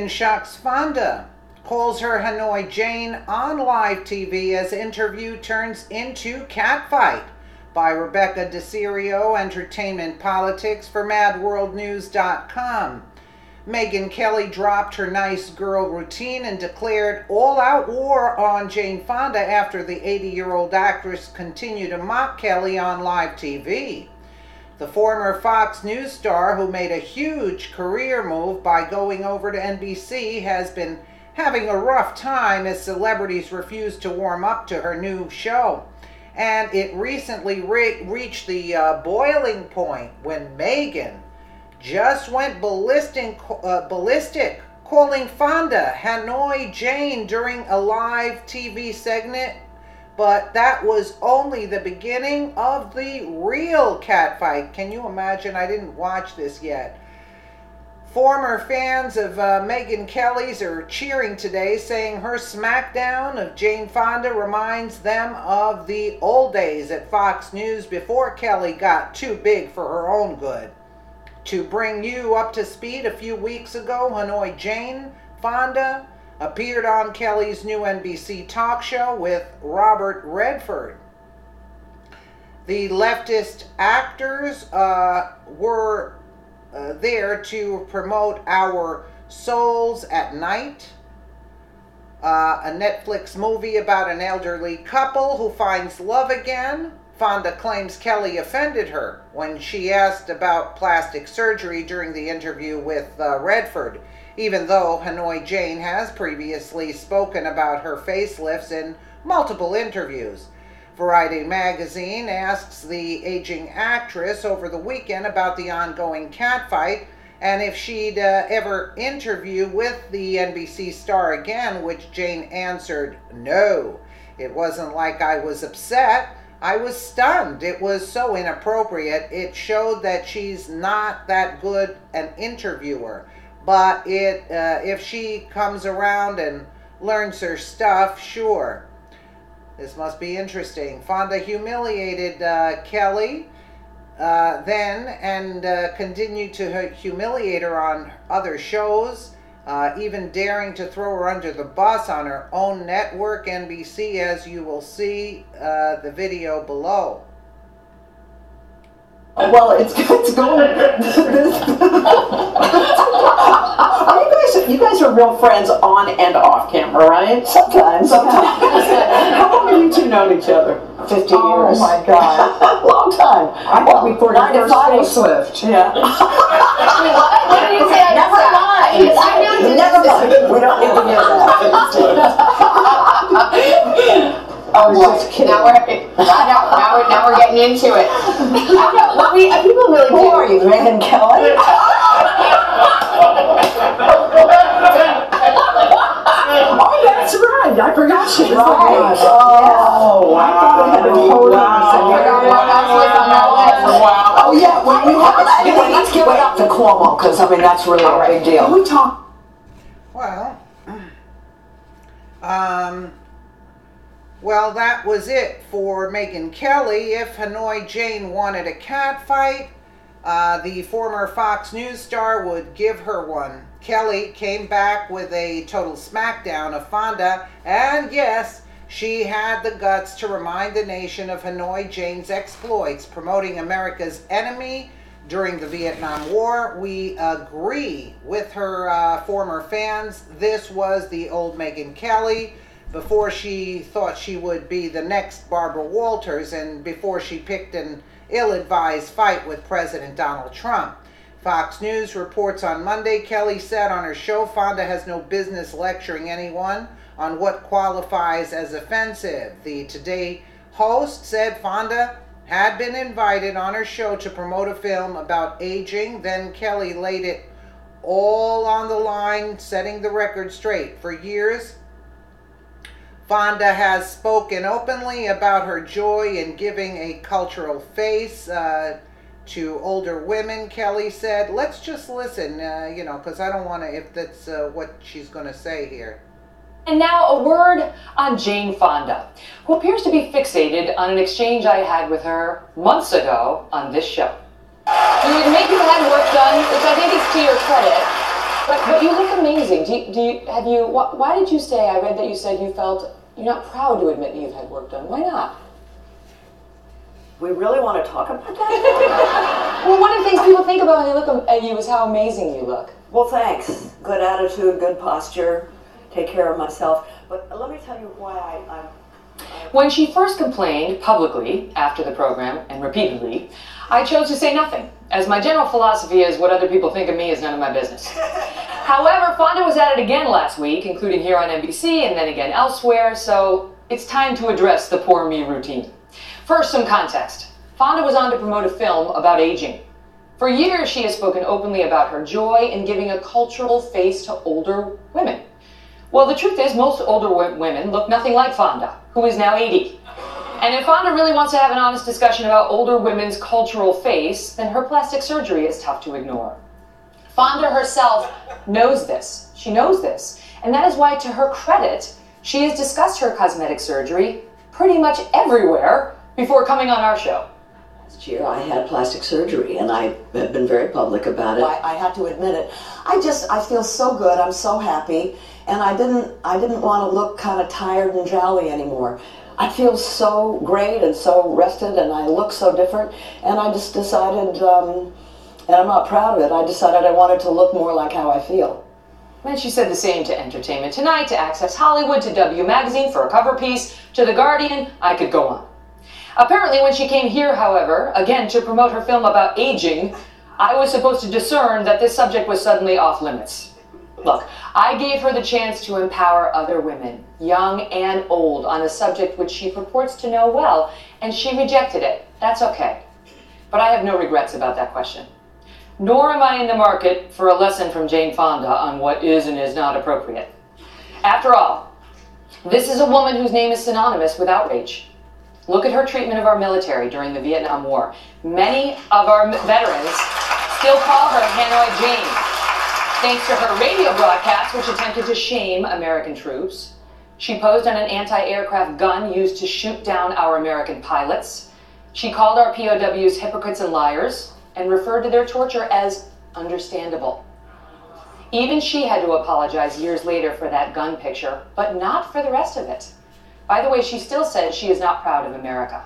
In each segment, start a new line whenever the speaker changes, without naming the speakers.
Shocks Fonda, calls her Hanoi Jane on live TV as interview turns into catfight. By Rebecca DeCirio, Entertainment Politics for MadWorldNews.com. Megyn Kelly dropped her nice girl routine and declared all-out war on Jane Fonda after the 80-year-old actress continued to mock Kelly on live TV. The former Fox News star, who made a huge career move by going over to NBC, has been having a rough time as celebrities refuse to warm up to her new show. And it recently reached the boiling point when Megyn just went ballistic, calling Fonda Hanoi Jane during a live TV segment. But that was only the beginning of the real catfight. Can you imagine? I didn't watch this yet. Former fans of Megyn Kelly's are cheering today, saying her smackdown of Jane Fonda reminds them of the old days at Fox News before Kelly got too big for her own good. To bring you up to speed, a few weeks ago, Hanoi Jane Fonda appeared on Kelly's new NBC talk show with Robert Redford. The leftist actors were there to promote Our Souls at Night, a Netflix movie about an elderly couple who finds love again. Fonda claims Kelly offended her when she asked about plastic surgery during the interview with Redford, even though Hanoi Jane has previously spoken about her facelifts in multiple interviews. Variety magazine asks the aging actress over the weekend about the ongoing catfight and if she'd ever interview with the NBC star again, which Jane answered, "No. It wasn't like I was upset. I was stunned. It was so inappropriate. It showed that she's not that good an interviewer. But if she comes around and learns her stuff, sure." This must be interesting. Fonda humiliated Kelly then and continued to humiliate her on other shows, even daring to throw her under the bus on her own network, NBC, as you will see the video below.
Well, it's going. You guys are real friends on and off camera, right?
Sometimes.
How long have you two known each other?
50 years.
Oh my God. Long time. I thought before your first facelift. Yeah.
What did you say?
Never mind. Never mind. We don't need to hear that.
I was just kidding.
Now we're getting into it. People really do.
Who are you, Megyn Kelly?
Oh, that's right. I forgot she was
Right.
Oh, wow. I thought we had a whole
Wow.
Oh, yeah. Let's give it up to Cuomo, because, I mean, that's really a big deal.
Can we talk?
Well, that was it for Megyn Kelly. If Hanoi Jane wanted a catfight, the former Fox News star would give her one. Kelly came back with a total smackdown of Fonda, and yes, she had the guts to remind the nation of Hanoi Jane's exploits, promoting America's enemy during the Vietnam War. We agree with her former fans. This was the old Megyn Kelly before she thought she would be the next Barbara Walters and before she picked an ill-advised fight with President Donald Trump. Fox News reports on Monday, Kelly said on her show Fonda has no business lecturing anyone on what qualifies as offensive. The Today host said Fonda had been invited on her show to promote a film about aging. Then Kelly laid it all on the line, setting the record straight. For years, Fonda has spoken openly about her joy in giving a cultural face to older women, Kelly said. Let's just listen, because I don't want to, if that's what she's going to say here.
And now a word on Jane Fonda, who appears to be fixated on an exchange I had with her months ago on this show. You would make you had work done, which I think is to your credit. But you look amazing. Why did you say, I read that you said you're not proud to admit that you've had work done. Why not?
We really want to talk about that?
Well, one of the things people think about when they look at you is how amazing you look.
Well, thanks. Good attitude, good posture, take care of myself. But let me tell you why
When she first complained publicly after the program, and repeatedly, I chose to say nothing, as my general philosophy is what other people think of me is none of my business. However, Fonda was at it again last week, including here on NBC and then again elsewhere, so it's time to address the poor me routine. First, some context. Fonda was on to promote a film about aging. For years, she has spoken openly about her joy in giving a cultural face to older women. Well, the truth is, most older women look nothing like Fonda, who is now 80. And if Fonda really wants to have an honest discussion about older women's cultural face, then her plastic surgery is tough to ignore. Fonda herself knows this. She knows this. And that is why, to her credit, she has discussed her cosmetic surgery pretty much everywhere before coming on our show.
last year I had plastic surgery, and I have been very public about it. I had to admit it. I feel so good. I'm so happy, and I didn't want to look kind of tired and jolly anymore. I feel so great and so rested, and I look so different, and I just decided, and I'm not proud of it, I decided I wanted to look more like how I feel.
And she said the same to Entertainment Tonight, to Access Hollywood, to W Magazine for a cover piece, to The Guardian. I could go on. Apparently, when she came here, however, again to promote her film about aging, I was supposed to discern that this subject was suddenly off limits. Look, I gave her the chance to empower other women, young and old, on a subject which she purports to know well, and she rejected it. That's okay. But I have no regrets about that question. Nor am I in the market for a lesson from Jane Fonda on what is and is not appropriate. After all, this is a woman whose name is synonymous with outrage. Look at her treatment of our military during the Vietnam War. Many of our veterans still call her Hanoi Jane, thanks to her radio broadcasts which attempted to shame American troops. She posed on an anti-aircraft gun used to shoot down our American pilots. She called our POWs hypocrites and liars, and referred to their torture as understandable. Even she had to apologize years later for that gun picture, but not for the rest of it. By the way, she still says she is not proud of America.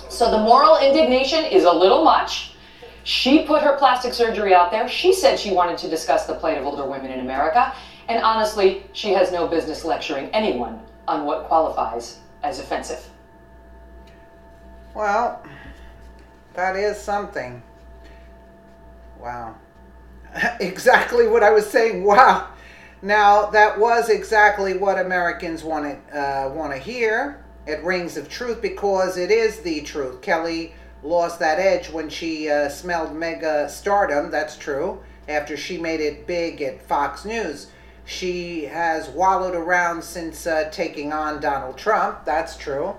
So the moral indignation is a little much. She put her plastic surgery out there. She said she wanted to discuss the plight of older women in America. And honestly, she has no business lecturing anyone on what qualifies as offensive.
Well, that is something. Wow. Exactly what I was saying. Wow. Now, that was exactly what Americans want to hear. It rings of truth because it is the truth. Kelly lost that edge when she smelled mega stardom. That's true. After she made it big at Fox News. She has wallowed around since taking on Donald Trump. That's true.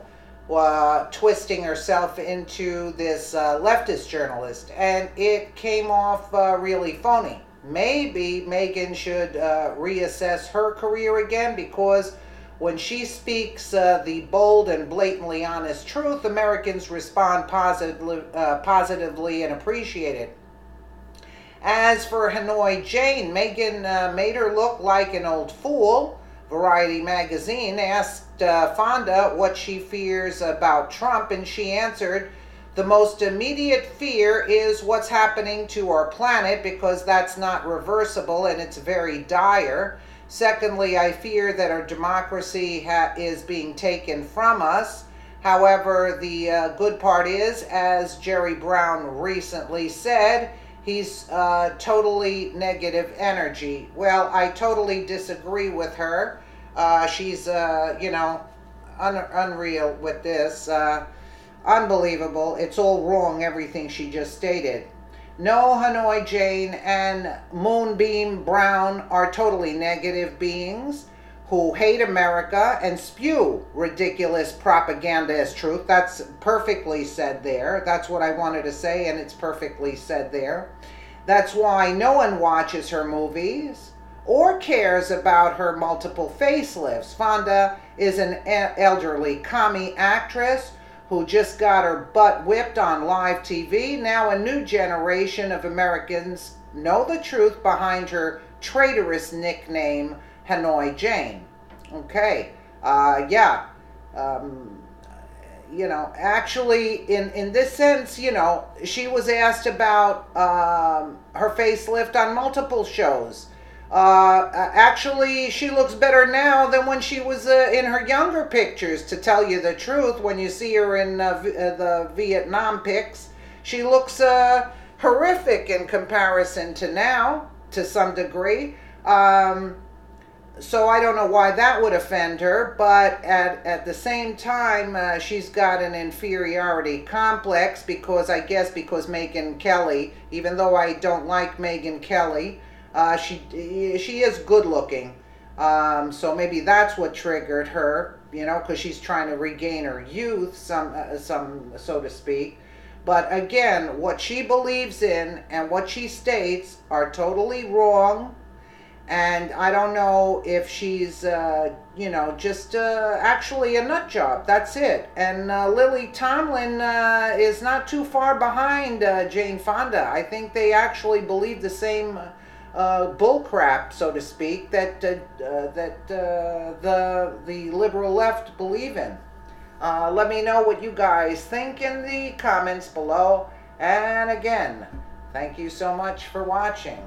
Twisting herself into this leftist journalist, and it came off really phony. Maybe Megyn should reassess her career again, because when she speaks the bold and blatantly honest truth, Americans respond positively and appreciate it. As for Hanoi Jane, Megyn made her look like an old fool. Variety magazine asked Fonda what she fears about Trump, and she answered, "The most immediate fear is what's happening to our planet, because that's not reversible and it's very dire. Secondly, I fear that our democracy is being taken from us. However, the good part is, as Jerry Brown recently said, he's totally negative energy." Well, I totally disagree with her. She's, unreal with this. Unbelievable. It's all wrong, everything she just stated. No, Hanoi Jane and Moonbeam Brown are totally negative beings who hate America and spew ridiculous propaganda as truth. That's perfectly said there. That's what I wanted to say, and it's perfectly said there. That's why no one watches her movies or cares about her multiple facelifts. Fonda is an elderly commie actress who just got her butt whipped on live TV. Now a new generation of Americans know the truth behind her traitorous nickname Hanoi Jane. Okay, yeah. You know, actually, in this sense, you know, she was asked about her facelift on multiple shows. Actually, she looks better now than when she was in her younger pictures, to tell you the truth. When you see her in the Vietnam pics, she looks horrific in comparison to now, to some degree. So I don't know why that would offend her, but at the same time, she's got an inferiority complex because because Megyn Kelly, even though I don't like Megyn Kelly, she is good looking. So maybe that's what triggered her, you know, because she's trying to regain her youth, some so to speak. But again, what she believes in and what she states are totally wrong. And I don't know if she's, you know, just actually a nut job. That's it. And Lily Tomlin is not too far behind Jane Fonda. I think they actually believe the same bull crap, so to speak, that the liberal left believe in. Let me know what you guys think in the comments below. And again, thank you so much for watching.